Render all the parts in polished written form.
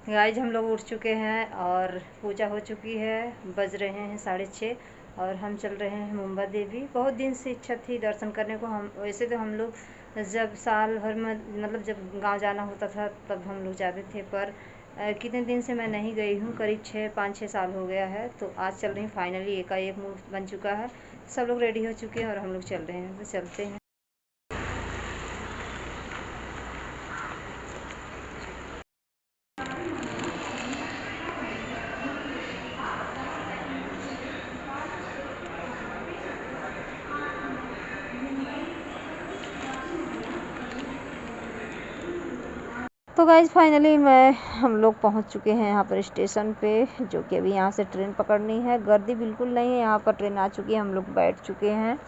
Guys हम लोग उठ चुके हैं और पूजा हो चुकी है। बज रहे हैं 6:30 और हम चल रहे हैं मुंबा देवी। बहुत दिन से इच्छा थी दर्शन करने को। हम वैसे तो हम लोग जब साल भर में मतलब जब गांव जाना होता था तब हम लोग जाते थे, पर कितने दिन से मैं नहीं गई हूँ। करीब 5-6 साल हो गया है। तो आज चल रही हूँ। फाइनली एकाएक मूड बन चुका है। सब लोग रेडी हो चुके हैं और हम लोग चल रहे हैं, तो चलते हैं। तो गाइज़ फाइनली हम लोग पहुंच चुके हैं यहाँ पर स्टेशन पे, जो कि अभी यहाँ से ट्रेन पकड़नी है। गर्दी बिल्कुल नहीं है यहाँ पर, ट्रेन आ चुकी है, हम लोग बैठ चुके हैं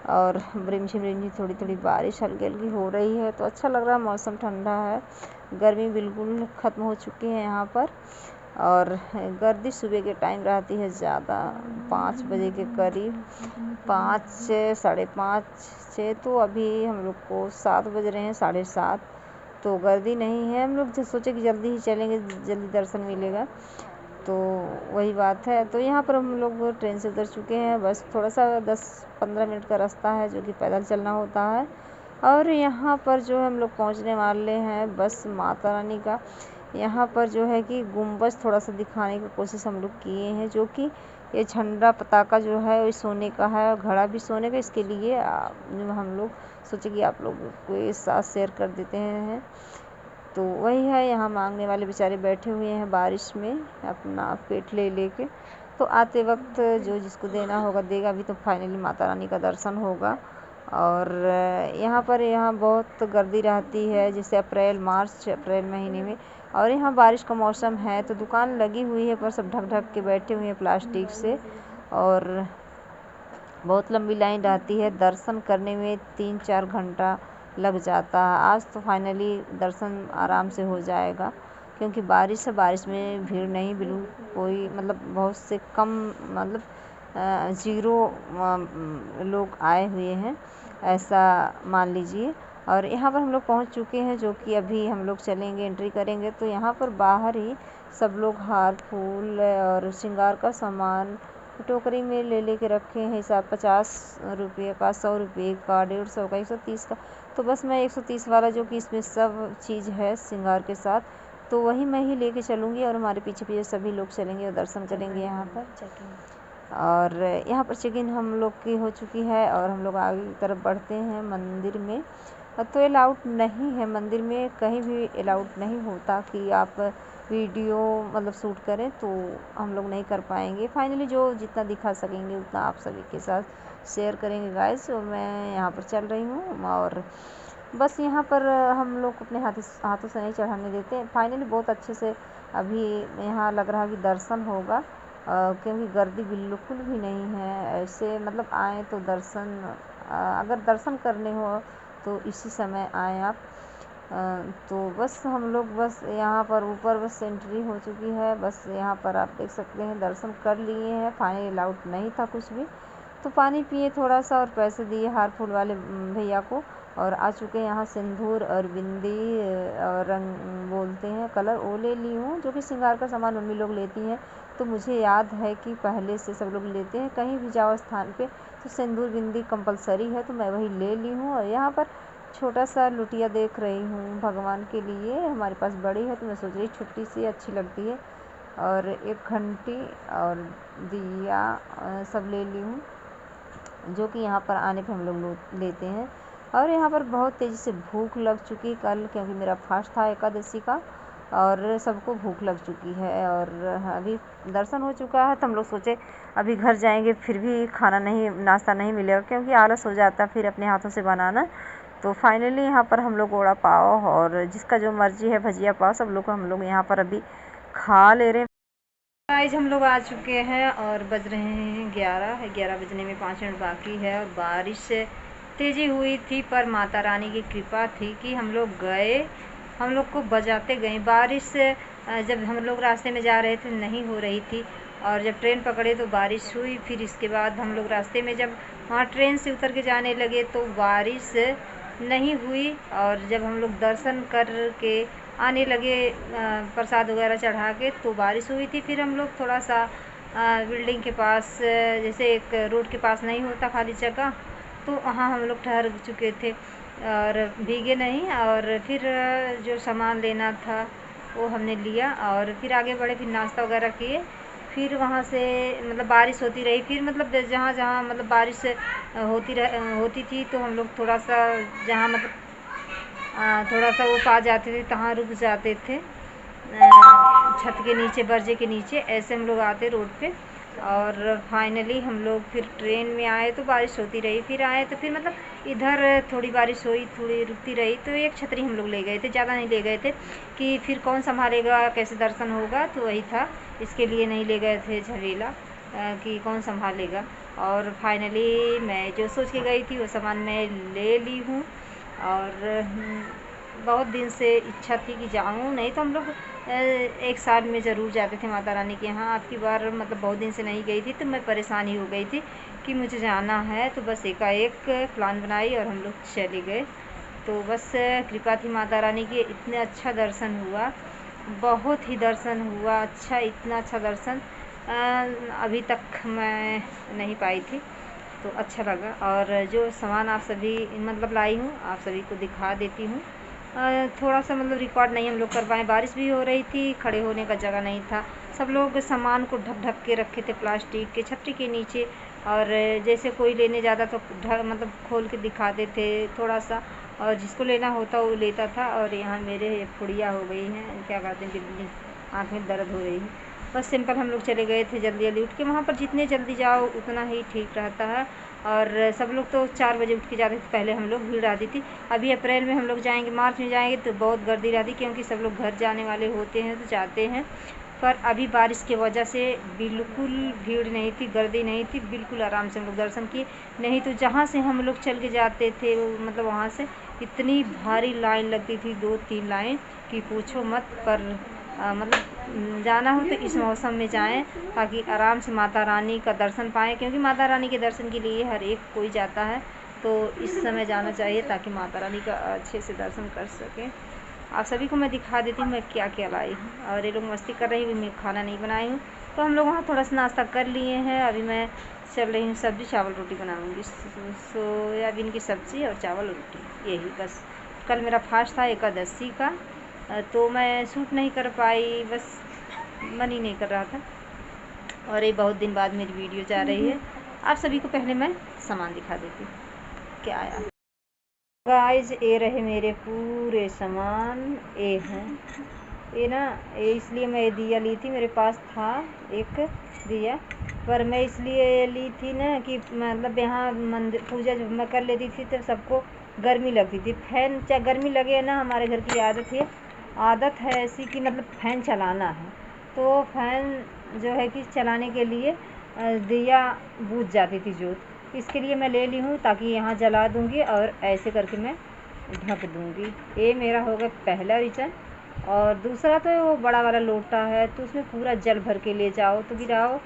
और रिमझिम थोड़ी थोड़ी बारिश हल्की हल्की हो रही है, तो अच्छा लग रहा है। मौसम ठंडा है, गर्मी बिल्कुल ख़त्म हो चुकी है यहाँ पर। और गर्दी सुबह के टाइम रहती है ज़्यादा, 5 बजे के करीब, 5 5:30-6। तो अभी हम लोग को 7 बज रहे हैं, 7:30। तो गर्दी नहीं है। हम लोग जो सोचे कि जल्दी ही चलेंगे, जल्दी दर्शन मिलेगा, तो वही बात है। तो यहाँ पर हम लोग ट्रेन से उतर चुके हैं। बस थोड़ा सा 10-15 मिनट का रास्ता है, जो कि पैदल चलना होता है। और यहाँ पर जो हम लोग पहुँचने वाले हैं बस माता रानी का, यहाँ पर जो है कि गुम्बज थोड़ा सा दिखाने की कोशिश हम लोग किए हैं, जो कि ये झंडा पताका जो है वो सोने का है, घड़ा भी सोने का। इसके लिए हम लोग सोचे कि आप लोगों को ये साथ शेयर कर देते हैं। तो वही है, यहाँ मांगने वाले बेचारे बैठे हुए हैं बारिश में अपना पेट ले लेके। तो आते वक्त जो जिसको देना होगा देगा। अभी तो फाइनली माता रानी का दर्शन होगा। और यहाँ बहुत गर्दी रहती है, जैसे अप्रैल महीने में। और यहाँ बारिश का मौसम है, तो दुकान लगी हुई है, पर सब ढक ढक के बैठे हुए हैं प्लास्टिक से। और बहुत लंबी लाइन रहती है, दर्शन करने में 3-4 घंटा लग जाता है। आज तो फाइनली दर्शन आराम से हो जाएगा, क्योंकि बारिश है। बारिश में भीड़ नहीं, बिल्कुल कोई, मतलब बहुत से कम, मतलब 0 लोग आए हुए हैं, ऐसा मान लीजिए। और यहाँ पर हम लोग पहुँच चुके हैं, जो कि अभी हम लोग चलेंगे, एंट्री करेंगे। तो यहाँ पर बाहर ही सब लोग हार फूल और श्रृंगार का सामान टोकरी में ले के रखे हैं। हिसाब 50 रुपये का, 100 रुपये का, 150 का, 130 का। तो बस मैं 130 वाला, जो कि इसमें सब चीज़ है श्रृंगार के साथ, तो वही मैं ही लेके चलूँगी। और हमारे पीछे पीछे सभी लोग चलेंगे और दर्शन करेंगे यहाँ पर। और यहाँ पर चेक इन हम लोग की हो चुकी है और हम लोग आगे की तरफ बढ़ते हैं मंदिर में। तो अलाउड नहीं है मंदिर में, कहीं भी अलाउड नहीं होता कि आप वीडियो मतलब शूट करें, तो हम लोग नहीं कर पाएंगे। फाइनली जो जितना दिखा सकेंगे उतना आप सभी के साथ शेयर करेंगे गाइस। तो मैं यहाँ पर चल रही हूँ और बस यहाँ पर हम लोग अपने हाथों से नहीं चढ़ाने देते। फाइनली बहुत अच्छे से अभी यहाँ लग रहा है कि दर्शन होगा, क्योंकि गर्दी बिल्कुल भी नहीं है। ऐसे मतलब आए तो दर्शन, अगर दर्शन करने हो तो इसी समय आएँ आप। तो बस हम लोग बस यहाँ पर ऊपर बस एंट्री हो चुकी है। बस यहाँ पर आप देख सकते हैं, दर्शन कर लिए हैं। फाइनली अलाउड नहीं था कुछ भी, तो पानी पिए थोड़ा सा और पैसे दिए हार फूल वाले भैया को, और आ चुके हैं यहाँ। सिंदूर और बिंदी और रंग बोलते हैं कलर, वो ले ली हूँ, जो कि श्रृंगार का सामान मम्मी लोग लेती हैं। तो मुझे याद है कि पहले से सब लोग लेते हैं, कहीं भी जाओ स्थान पे तो सिंदूर बिंदी कंपलसरी है, तो मैं वही ले ली हूँ। और यहाँ पर छोटा सा लुटिया देख रही हूँ भगवान के लिए। हमारे पास बड़ी है, तो मैं सोच रही छोटी सी अच्छी लगती है। और एक घंटी और दिया सब ले ली हूँ, जो कि यहाँ पर आने पे हम लोग लेते हैं। और यहाँ पर बहुत तेज़ी से भूख लग चुकी कल, क्योंकि मेरा फास्ट था एकादशी का, और सबको भूख लग चुकी है। और अभी दर्शन हो चुका है, तो हम लोग सोचे अभी घर जाएंगे फिर भी खाना नहीं, नाश्ता नहीं मिलेगा, क्योंकि आलस हो जाता फिर अपने हाथों से बनाना। तो फाइनली यहाँ पर हम लोग वड़ा पाव और जिसका जो मर्जी है भजिया पाव, सब लोग हम लोग यहाँ पर अभी खा ले रहे हैं। गाइस हम लोग आ चुके हैं और बज रहे हैं 11 बजने में 5 मिनट बाकी है। और बारिश तेज़ी हुई थी, पर माता रानी की कृपा थी कि हम लोग गए, हम लोग को बजाते गए। बारिश जब हम लोग रास्ते में जा रहे थे नहीं हो रही थी, और जब ट्रेन पकड़े तो बारिश हुई। फिर इसके बाद हम लोग रास्ते में जब वहाँ ट्रेन से उतर के जाने लगे तो बारिश नहीं हुई। और जब हम लोग दर्शन करके आने लगे प्रसाद वगैरह चढ़ा के, तो बारिश हुई थी। फिर हम लोग थोड़ा सा बिल्डिंग के पास, जैसे एक रोड के पास नहीं होता खाली जगह, तो वहाँ हम लोग ठहर चुके थे और भीगे नहीं। और फिर जो सामान लेना था वो हमने लिया और फिर आगे बढ़े, फिर नाश्ता वगैरह किए। फिर वहाँ से मतलब बारिश होती रही, फिर मतलब जहाँ जहाँ मतलब बारिश होती थी, तो हम लोग थोड़ा सा जहाँ मतलब थोड़ा सा वो पा जाते थे, तहाँ रुक जाते थे, छत के नीचे, बर्जे के नीचे, ऐसे हम लोग आते रोड पे। और फाइनली हम लोग फिर ट्रेन में आए, तो बारिश होती रही। फिर आए तो फिर मतलब इधर थोड़ी बारिश हुई, थोड़ी रुकती रही, तो एक छतरी हम लोग ले गए थे, ज़्यादा नहीं ले गए थे कि फिर कौन संभालेगा, कैसे दर्शन होगा, तो वही था, इसके लिए नहीं ले गए थे झवेला कि कौन संभालेगा। और फाइनली मैं जो सोच के गई थी वो सामान मैं ले ली हूँ। और बहुत दिन से इच्छा थी कि जाऊँ, नहीं तो हम लोग एक साल में ज़रूर जाते थे माता रानी के यहाँ। आपकी बार मतलब बहुत दिन से नहीं गई थी, तो मैं परेशान ही हो गई थी कि मुझे जाना है, तो बस एकाएक प्लान बनाई और हम लोग चले गए। तो बस कृपा थी माता रानी की, इतने अच्छा दर्शन हुआ, बहुत ही दर्शन हुआ अच्छा, इतना अच्छा दर्शन अभी तक मैं नहीं पाई थी, तो अच्छा लगा। और जो सामान आप सभी मतलब लाई हूँ, आप सभी को दिखा देती हूँ। थोड़ा सा मतलब रिकॉर्ड नहीं हम लोग कर पाए, बारिश भी हो रही थी, खड़े होने का जगह नहीं था, सब लोग सामान को ढक ढक के रखे थे प्लास्टिक के छतरी के नीचे। और जैसे कोई लेने जाता तो मतलब खोल के दिखाते थे थोड़ा सा, और जिसको लेना होता वो लेता था। और यहाँ मेरे फुड़िया हो गई हैं, क्या कहते हैं, बिल्ली, आँख में दर्द हो रही है। बस सिंपल हम लोग चले गए थे जल्दी जल्दी उठ के, वहाँ पर जितने जल्दी जाओ उतना ही ठीक रहता है। और सब लोग तो 4 बजे उठ के जाते थे, पहले हम लोग, भीड़ आती थी। अभी अप्रैल में हम लोग जाएंगे, मार्च में जाएंगे, तो बहुत गर्दी रहती, क्योंकि सब लोग घर जाने वाले होते हैं तो जाते हैं। पर अभी बारिश की वजह से बिल्कुल भीड़ नहीं थी, गर्दी नहीं थी, बिल्कुल आराम से हम लोग दर्शन किए। नहीं तो जहाँ से हम लोग चल के जाते थे मतलब वहाँ से इतनी भारी लाइन लगती थी, 2-3 लाइन कि पूछो मत। पर मतलब जाना हो तो इस मौसम में जाएं, ताकि आराम से माता रानी का दर्शन पाएँ, क्योंकि माता रानी के दर्शन के लिए हर एक कोई जाता है, तो इस समय जाना चाहिए ताकि माता रानी का अच्छे से दर्शन कर सकें। आप सभी को मैं दिखा देती हूँ मैं क्या क्या लाई हूँ। और ये लोग मस्ती कर रही, मैं खाना नहीं बनाई हूँ, तो हम लोग वहाँ थोड़ा सा नाश्ता कर लिए हैं। अभी मैं चल रही हूँ सब्ज़ी चावल रोटी बनाऊँगी, सोयाबीन की सब्ज़ी और चावल रोटी, यही बस। कल मेरा फास्ट था एकादशी का, तो मैं शूट नहीं कर पाई, बस मन ही नहीं कर रहा था। और ये बहुत दिन बाद मेरी वीडियो जा रही है। आप सभी को पहले मैं सामान दिखा देती हूँ क्या आया। गाइस ये रहे मेरे पूरे सामान, ये हैं, ये ना, ये इसलिए मैं ये दिया ली थी, मेरे पास था एक दिया, पर मैं इसलिए ली थी ना कि मतलब यहाँ मंदिर पूजा जब मैं कर लेती थी तो सबको गर्मी लगती थी। फैन चाहे गर्मी लगे ना, हमारे घर की आदत है ऐसी कि मतलब फ़ैन चलाना है, तो फ़ैन जो है कि चलाने के लिए दिया बुझ जाती थी जोत, इसके लिए मैं ले ली हूँ, ताकि यहाँ जला दूँगी और ऐसे करके मैं ढक दूँगी। ये मेरा हो गया पहला रीज़न। और दूसरा तो वो बड़ा वाला लोटा है, तो उसमें पूरा जल भर के ले जाओ तो गिराओ।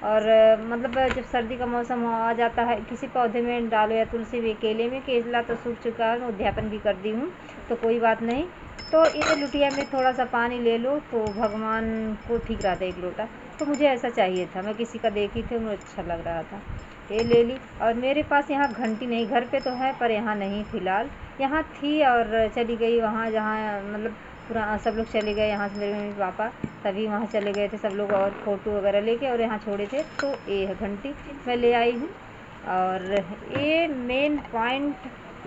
और मतलब जब सर्दी का मौसम आ जाता है, किसी पौधे में डालो या तुलसी में, केले में, केला तो सूख चुका है, मैं उद्यापन भी कर दी हूँ, तो कोई बात नहीं। तो ये लुटिया में थोड़ा सा पानी ले लो तो भगवान को ठीक रहता है एक लोटा, तो मुझे ऐसा चाहिए था, मैं किसी का देखी थी, मुझे अच्छा लग रहा था, ये ले ली। और मेरे पास यहाँ घंटी नहीं, घर पे तो है पर यहाँ नहीं फ़िलहाल, यहाँ थी और चली गई वहाँ, जहाँ मतलब पूरा सब लोग चले गए यहाँ से, मेरे मम्मी पापा तभी वहाँ चले गए थे सब लोग, और फ़ोटो वगैरह लेके और यहाँ छोड़े थे, तो ये है घंटी मैं ले आई हूँ। और ये मेन पॉइंट,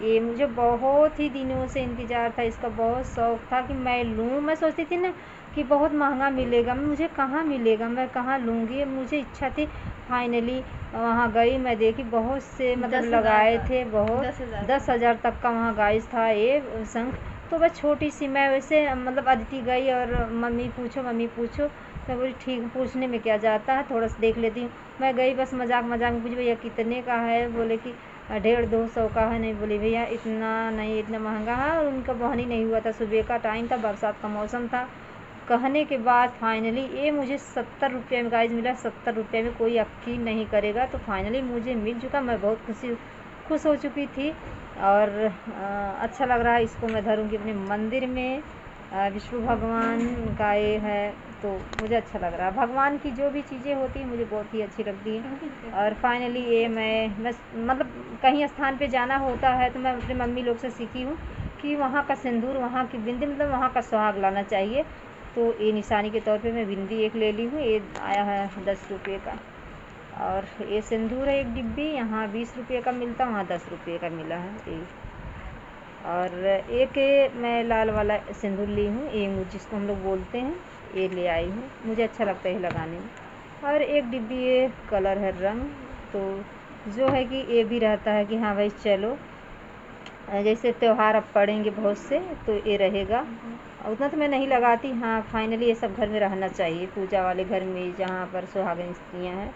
ये मुझे बहुत ही दिनों से इंतज़ार था, इसका बहुत शौक़ था कि मैं लूँ। मैं सोचती थी ना कि बहुत महंगा मिलेगा, मुझे कहाँ मिलेगा, मैं कहाँ लूँगी, मुझे इच्छा थी। फाइनली वहाँ गई, मैं देखी बहुत से मतलब लगाए थे, बहुत 10,000 तक का वहाँ गाइस था ये शंख। तो बस छोटी सी, मैं वैसे मतलब अदिति गई और मम्मी पूछो, मैं बोली ठीक, पूछने में क्या जाता है, थोड़ा सा देख लेती हूँ। मैं गई बस मजाक मजाक में पूछ, भैया कितने का है, बोले कि 150-200 का है। नहीं, बोली भैया इतना नहीं, इतना महंगा है। और उनका बहन ही नहीं हुआ था, सुबह का टाइम था, बरसात का मौसम था। कहने के बाद फाइनली ये मुझे 70 रुपये में गाइस मिला, 70 रुपये में कोई यकीन नहीं करेगा। तो फाइनली मुझे मिल चुका, मैं बहुत खुश हो चुकी थी। और अच्छा लग रहा है। इसको मैं धरूँगी अपने मंदिर में। विष्णु भगवान का ये है तो मुझे अच्छा लग रहा है। भगवान की जो भी चीज़ें होती हैं मुझे बहुत ही अच्छी लगती हैं। और फाइनली ये मैं मतलब कहीं स्थान पे जाना होता है तो मैं अपनी मम्मी लोग से सीखी हूँ कि वहाँ का सिंदूर, वहाँ की बिंदी, मतलब वहाँ का सुहाग लाना चाहिए। तो ये निशानी के तौर पे मैं बिंदी एक ले ली हूँ। ये आया है 10 रुपये का। और ये सिंदूर है एक डिब्बी, यहाँ 20 रुपये का मिलता, वहाँ 10 रुपये का मिला है ये। और एक ये मैं लाल वाला सिंदूर ली हूँ, ये जिसको हम लोग बोलते हैं, ये ले आई हूँ। मुझे अच्छा लगता है लगाने में। और एक डिब्बी ये कलर है रंग, तो जो है कि ये भी रहता है कि हाँ भाई चलो जैसे त्यौहार अब पड़ेंगे बहुत से तो ये रहेगा। उतना तो मैं नहीं लगाती, हाँ फाइनली ये सब घर में रहना चाहिए, पूजा वाले घर में जहाँ पर सुहागिन स्त्रियाँ हैं।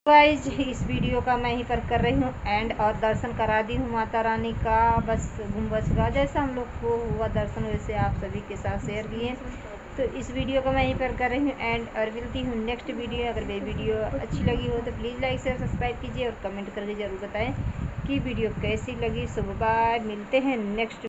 गाइज इस वीडियो का मैं यहीं पर कर रही हूँ एंड, और दर्शन करा दी हूँ माता रानी का, बस गुम्बज का। जैसा हम लोग को हुआ दर्शन वैसे आप सभी के साथ शेयर किए। तो इस वीडियो को मैं यहीं पर कर रही हूँ एंड, और मिलती हूँ नेक्स्ट वीडियो। अगर मेरी वीडियो अच्छी लगी हो तो प्लीज़ लाइक शेयर सब्सक्राइब कीजिए और कमेंट करके ज़रूर बताएं कि वीडियो कैसी लगी। सो बाय, मिलते हैं नेक्स्ट